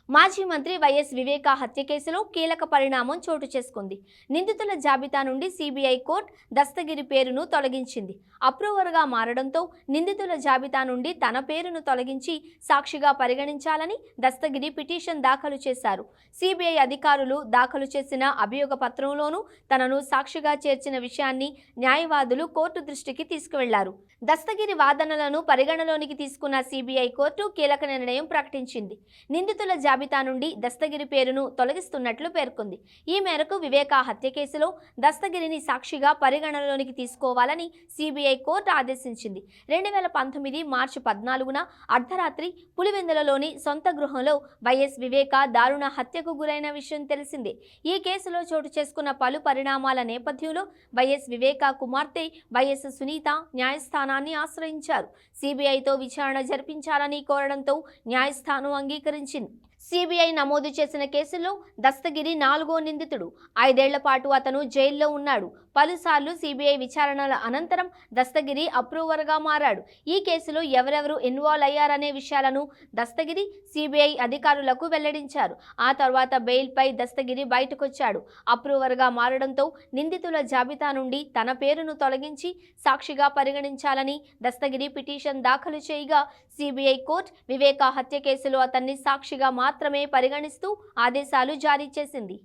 మాజీ మంత్రి వైఎస్ వివేకా హత్య కేసులో కీలక పరిణామం చోటు చేసుకుంది. నిందితుల జాబితా నుండి సిబిఐ కోర్టు దస్తగిరి పేరును తొలగించింది. అప్రూవర్గా మారడంతో నిందితుల జాబితా నుండి తన పేరును తొలగించి సాక్షిగా పరిగణించాలని దస్తగిరి పిటిషన్ దాఖలు చేశారు. సిబిఐ అధికారులు దాఖలు చేసిన అభియోగ పత్రంలోనూ తనను సాక్షిగా చేర్చిన విషయాన్ని న్యాయవాదులు కోర్టు దృష్టికి తీసుకువెళ్లారు. దస్తగిరి వాదనలను పరిగణలోనికి తీసుకున్న సిబిఐ కోర్టు కీలక నిర్ణయం ప్రకటించింది. నిందితుల జాబితా నుండి దస్తగిరి పేరును తొలగిస్తున్నట్లు పేర్కొంది. ఈ మేరకు వివేకా హత్య కేసులో దస్తగిరిని సాక్షిగా పరిగణనలోనికి తీసుకోవాలని సిబిఐ కోర్టు ఆదేశించింది. 2019 మార్చి 14న అర్ధరాత్రి పులివెందులలోని సొంత గృహంలో వైఎస్ వివేకా దారుణ హత్యకు గురైన విషయం తెలిసిందే. ఈ కేసులో చోటు చేసుకున్న పలు పరిణామాల నేపథ్యంలో వైఎస్ వివేకా కుమార్తె వైఎస్ సునీత న్యాయస్థానాన్ని ఆశ్రయించారు. సిబిఐతో విచారణ జరిపించాలని కోరడంతో న్యాయస్థానం అంగీకరించింది. సిబిఐ నమోదు చేసిన కేసులో దస్తగిరి 4వ నిందితుడు. 5 ఏళ్ల పాటు అతను జైల్లో ఉన్నాడు. పలుసార్లు సిబిఐ విచారణల అనంతరం దస్తగిరి అప్రూవర్గా మారాడు. ఈ కేసులో ఎవరెవరు ఇన్వాల్వ్ అయ్యారనే విషయాలను దస్తగిరి సిబిఐ అధికారులకు వెల్లడించారు. ఆ తర్వాత బెయిల్పై దస్తగిరి బయటకొచ్చాడు. అప్రూవర్గా మారడంతో నిందితుల జాబితా నుండి తన పేరును తొలగించి సాక్షిగా పరిగణించాలని దస్తగిరి పిటిషన్ దాఖలు చేయగా సిబిఐ కోర్టు వివేకా హత్య కేసులో అతన్ని సాక్షిగా మాత్రమే పరిగణిస్తూ ఆదేశాలు జారీ చేసింది.